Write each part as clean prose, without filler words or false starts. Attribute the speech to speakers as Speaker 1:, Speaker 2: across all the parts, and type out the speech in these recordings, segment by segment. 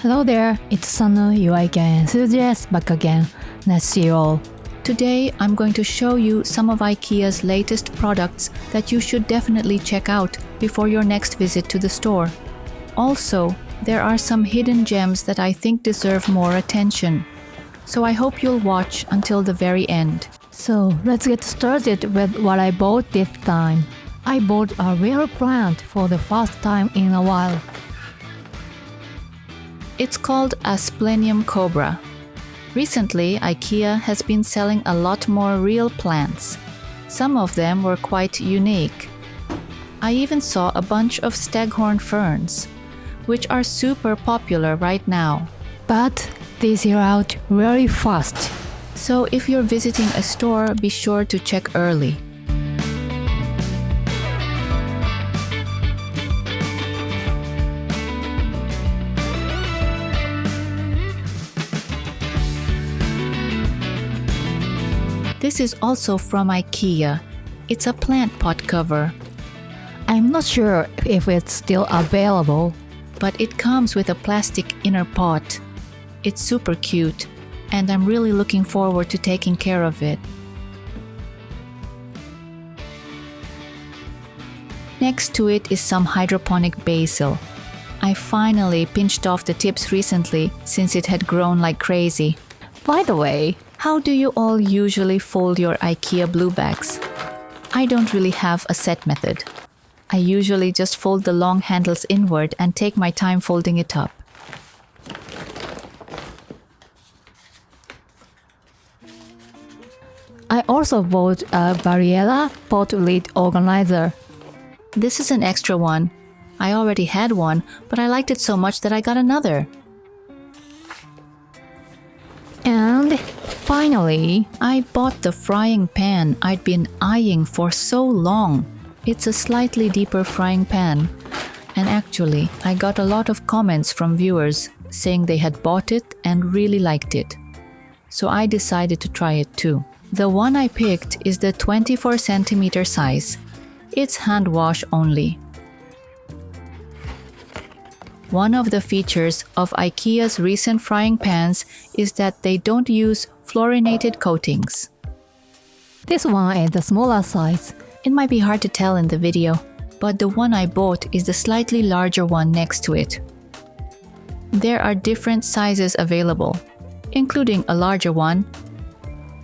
Speaker 1: Hello there, it's Sanu, your IKEA enthusiast, back again. Nice to see you all. Today, I'm going to show you some of IKEA's latest products that you should definitely check out before your next visit to the store. Also, there are some hidden gems that I think deserve more attention. So I hope you'll watch until the very end. So, let's get started with what I bought this time. I bought a rare plant for the first time in a while. It's called ASPLENIUM cobra. Recently, IKEA has been selling a lot more real plants. Some of them were quite unique. I even saw a bunch of staghorn ferns, which are super popular right now. But they sell out really fast. So if you're visiting a store, be sure to check early. This is also from IKEA. It's a plant pot cover. I'm not sure if it's still available, but it comes with a plastic inner pot. It's super cute, and I'm really looking forward to taking care of it. Next to it is some hydroponic basil. I finally pinched off the tips recently since it had grown like crazy. By the way, how do you all usually fold your IKEA blue bags? I don't really have a set method. I usually just fold the long handles inward and take my time folding it up. I also bought a Barriera pot lid organizer. This is an extra one. I already had one, but I liked it so much that I got another. And finally, I bought the frying pan I'd been eyeing for so long. It's a slightly deeper frying pan. And actually, I got a lot of comments from viewers saying they had bought it and really liked it. So I decided to try it too. The one I picked is the 24 centimeter size. It's hand wash only. One of the features of IKEA's recent frying pans is that they don't use fluorinated coatings. This one is the smaller size. It might be hard to tell in the video, but the one I bought is the slightly larger one next to it. There are different sizes available, including a larger one,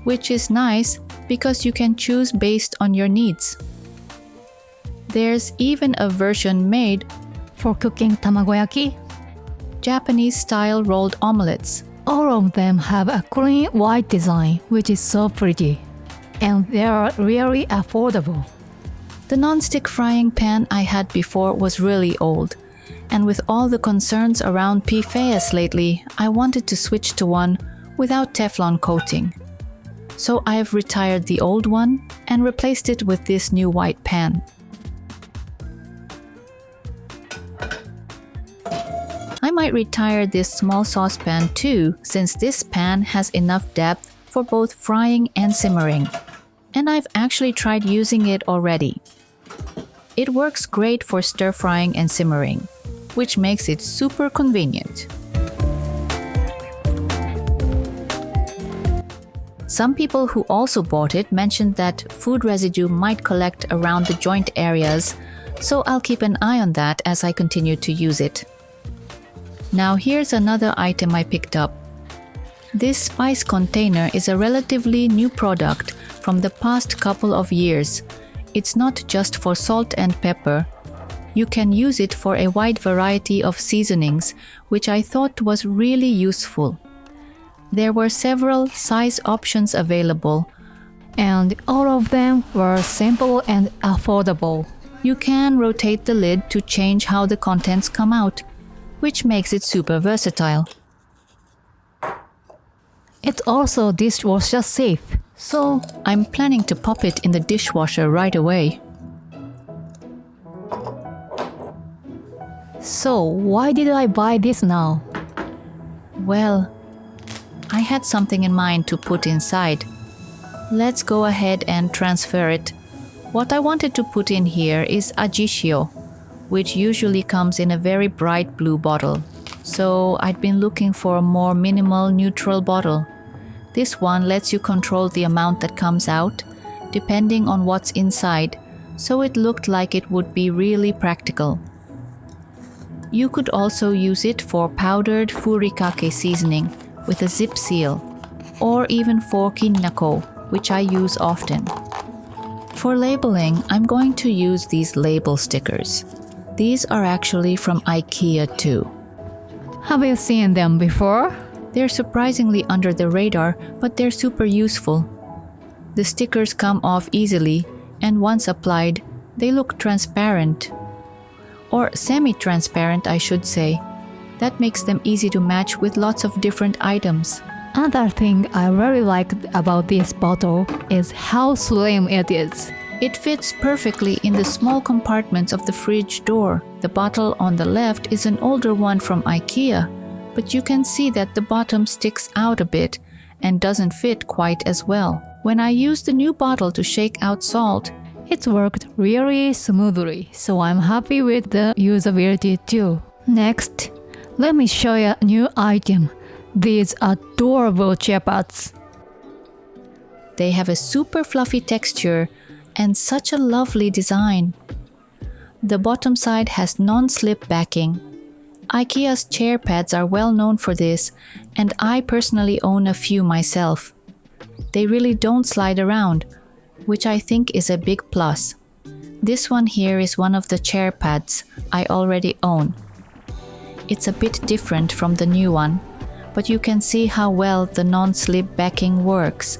Speaker 1: which is nice because you can choose based on your needs. There's even a version made for cooking tamagoyaki, Japanese-style rolled omelets. All of them have a clean white design, which is so pretty. And they are really affordable. The non-stick frying pan I had before was really old. And with all the concerns around PFAS lately, I wanted to switch to one without Teflon coating. So I've retired the old one and replaced it with this new white pan. I might retire this small saucepan too, since this pan has enough depth for both frying and simmering. And I've actually tried using it already. It works great for stir-frying and simmering, which makes it super convenient. Some people who also bought it mentioned that food residue might collect around the joint areas, so I'll keep an eye on that as I continue to use it. Now here's another item I picked up. This spice container is a relatively new product from the past couple of years. It's not just for salt and pepper. You can use it for a wide variety of seasonings, which I thought was really useful. There were several size options available, and all of them were simple and affordable. You can rotate the lid to change how the contents come out, which makes it super versatile. It's also dishwasher safe, so I'm planning to pop it in the dishwasher right away. So why did I buy this now? Well, I had something in mind to put inside. Let's go ahead and transfer it. What I wanted to put in here is Ajishio, which usually comes in a very bright blue bottle. So I'd been looking for a more minimal neutral bottle. This one lets you control the amount that comes out, depending on what's inside, so it looked like it would be really practical. You could also use it for powdered furikake seasoning with a zip seal, or even for kinnako, which I use often. For labeling, I'm going to use these label stickers. These are actually from IKEA too.
Speaker 2: Have you seen them before?
Speaker 1: They're surprisingly under the radar, but they're super useful. The stickers come off easily, and once applied, they look transparent. Or semi-transparent, I should say. That makes them easy to match with lots of different items.
Speaker 2: Another thing I really liked about this bottle is how slim it is.
Speaker 1: It fits perfectly in the small compartments of the fridge door. The bottle on the left is an older one from IKEA, but you can see that the bottom sticks out a bit and doesn't fit quite as well. When I used the new bottle to shake out salt,
Speaker 2: it worked really smoothly, so I'm happy with the usability too. Next, let me show you a new item. These adorable chair pads.
Speaker 1: They have a super fluffy texture and such a lovely design. The bottom side has non-slip backing. IKEA's chair pads are well known for this, and I personally own a few myself. They really don't slide around, which I think is a big plus. This one here is one of the chair pads I already own. It's a bit different from the new one, but you can see how well the non-slip backing works.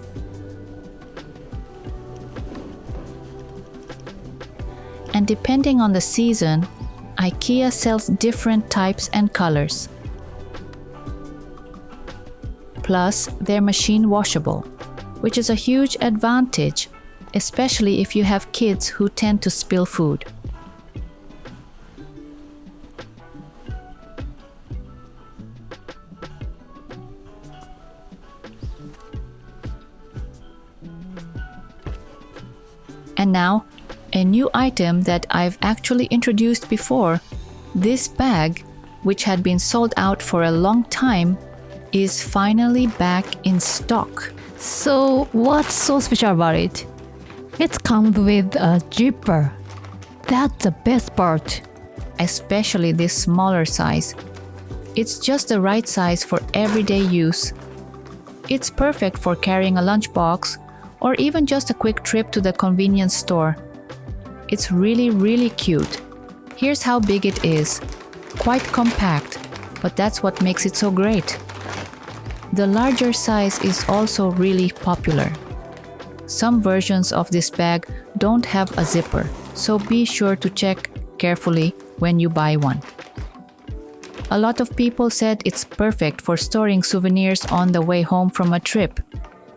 Speaker 1: And depending on the season, IKEA sells different types and colors. Plus, they're machine washable, which is a huge advantage, especially if you have kids who tend to spill food. And now, a new item that I've actually introduced before. This bag, which had been sold out for a long time, is finally back in stock.
Speaker 2: So, what's so special about it? It comes with a zipper. That's the best part.
Speaker 1: Especially this smaller size. It's just the right size for everyday use. It's perfect for carrying a lunchbox or even just a quick trip to the convenience store. It's really cute. Here's how big it is. Quite compact, but that's what makes it so great. The larger size is also really popular. Some versions of this bag don't have a zipper, so be sure to check carefully when you buy one. A lot of people said it's perfect for storing souvenirs on the way home from a trip.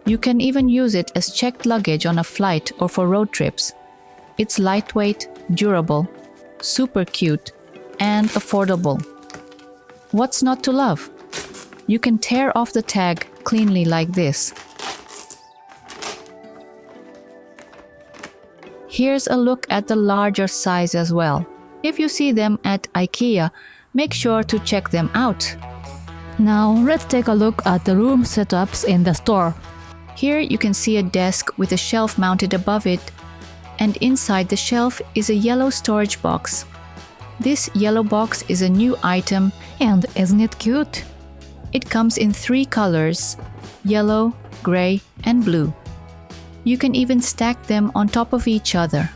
Speaker 1: You can even use it as checked luggage on a flight or for road trips. It's lightweight, durable, super cute, and affordable. What's not to love? You can tear off the tag cleanly like this. Here's a look at the larger size as well. If you see them at IKEA, make sure to check them out.
Speaker 2: Now let's take a look at the room setups in the store.
Speaker 1: Here you can see a desk with a shelf mounted above it, and inside the shelf is a yellow storage box. This yellow box is a new item,
Speaker 2: and isn't it cute?
Speaker 1: It comes in 3 colors: yellow, gray, and blue. You can even stack them on top of each other.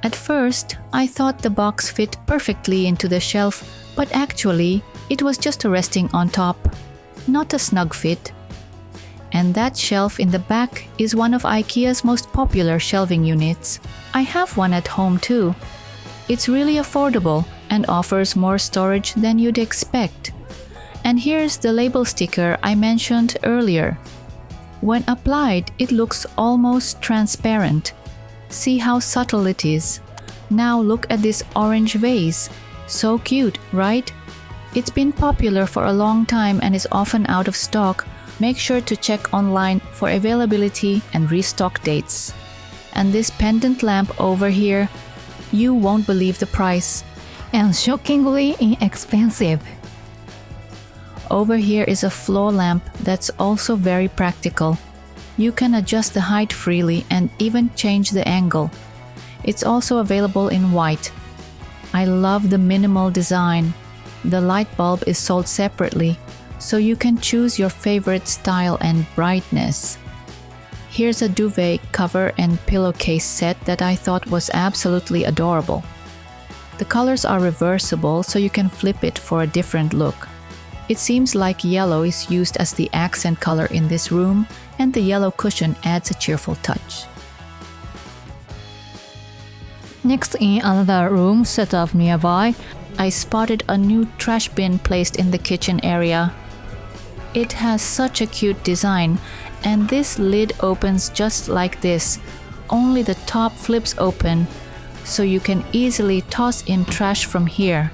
Speaker 1: At first, I thought the box fit perfectly into the shelf, but actually, it was just resting on top, not a snug fit. And that shelf in the back is one of IKEA's most popular shelving units. I have one at home too. It's really affordable and offers more storage than you'd expect. And here's the label sticker I mentioned earlier. When applied, it looks almost transparent. See how subtle it is. Now look at this orange vase. So cute, right? It's been popular for a long time and is often out of stock, Make sure to check online for availability and restock dates. And this pendant lamp over here, you won't believe the price.
Speaker 2: And shockingly inexpensive.
Speaker 1: Over here is a floor lamp that's also very practical. You can adjust the height freely and even change the angle. It's also available in white. I love the minimal design. The light bulb is sold separately, so you can choose your favorite style and brightness. Here's a duvet cover and pillowcase set that I thought was absolutely adorable. The colors are reversible, so you can flip it for a different look. It seems like yellow is used as the accent color in this room, and the yellow cushion adds a cheerful touch.
Speaker 2: Next, in another room set up nearby,
Speaker 1: I spotted a new trash bin placed in the kitchen area. It has such a cute design, and this lid opens just like this. Only the top flips open, so you can easily toss in trash from here.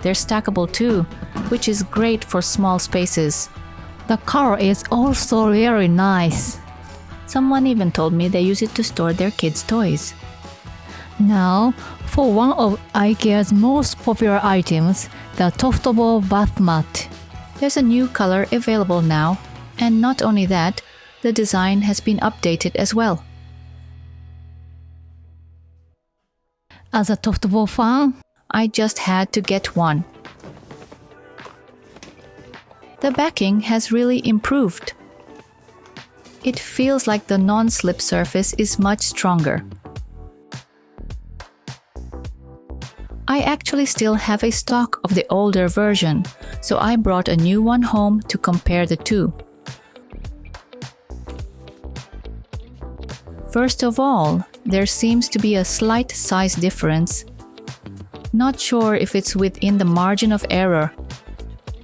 Speaker 1: They're stackable too, which is great for small spaces.
Speaker 2: the color is also very nice.
Speaker 1: Someone even told me they use it to store their kids' toys.
Speaker 2: Now, for one of IKEA's most popular items, the TOFTBO bath mat.
Speaker 1: There's a new color available now, and not only that, the design has been updated as well.
Speaker 2: As a TOFTBO fan,
Speaker 1: I just had to get one. The backing has really improved. It feels like the non-slip surface is much stronger. I actually still have a stock of the older version, so I brought a new one home to compare the two. First of all, there seems to be a slight size difference. Not sure if it's within the margin of error,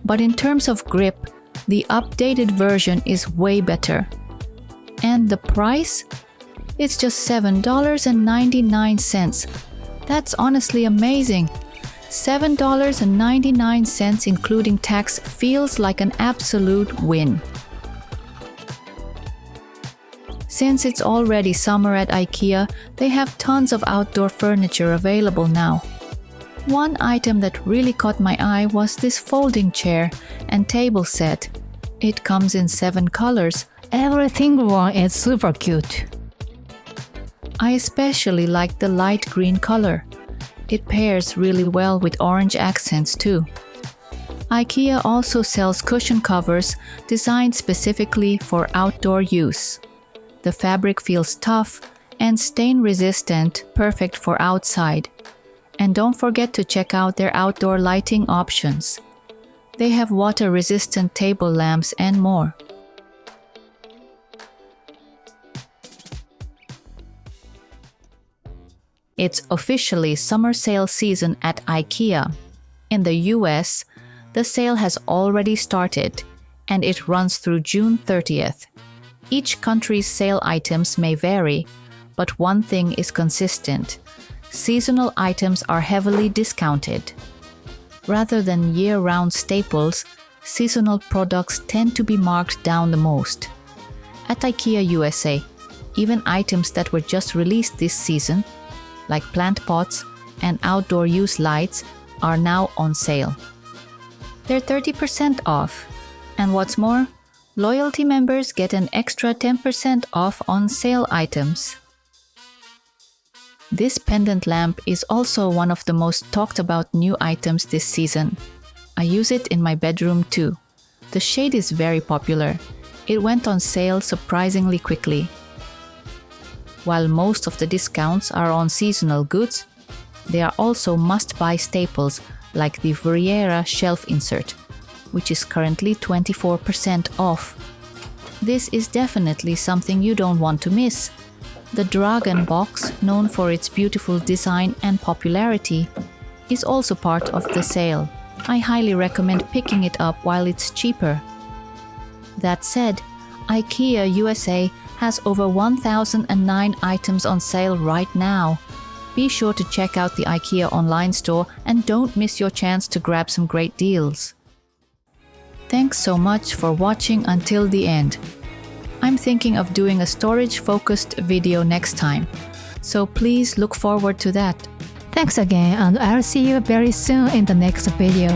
Speaker 1: but in terms of grip, the updated version is way better. And the price? It's just $7.99. That's honestly amazing. $7.99 including tax feels like an absolute win. Since it's already summer at IKEA, they have tons of outdoor furniture available now. One item that really caught my eye was this folding chair and table set. It comes in 7 colors.
Speaker 2: every single one is super cute.
Speaker 1: I especially like the light green color. It pairs really well with orange accents too. IKEA also sells cushion covers designed specifically for outdoor use. The fabric feels tough and stain-resistant, perfect for outside. And don't forget to check out their outdoor lighting options. They have water-resistant table lamps and more. It's officially summer sale season at IKEA. In the US, the sale has already started, and it runs through June 30th. Each country's sale items may vary, but one thing is consistent. Seasonal items are heavily discounted. Rather than year-round staples, seasonal products tend to be marked down the most. At IKEA USA, even items that were just released this season, like plant pots and outdoor use lights, are now on sale. They're 30% off. And what's more, loyalty members get an extra 10% off on sale items. This pendant lamp is also one of the most talked about new items this season. I use it in my bedroom too. The shade is very popular. It went on sale surprisingly quickly. While most of the discounts are on seasonal goods, there are also must-buy staples like the Verriera shelf insert, which is currently 24% off. This is definitely something you don't want to miss. The Dragon box, known for its beautiful design and popularity, is also part of the sale. I highly recommend picking it up while it's cheaper. That said, IKEA USA has over 1,009 items on sale right now. Be sure to check out the IKEA online store and don't miss your chance to grab some great deals. Thanks so much for watching until the end. I'm thinking of doing a storage-focused video next time, so please look forward to that.
Speaker 2: Thanks again, and I'll see you very soon in the next video.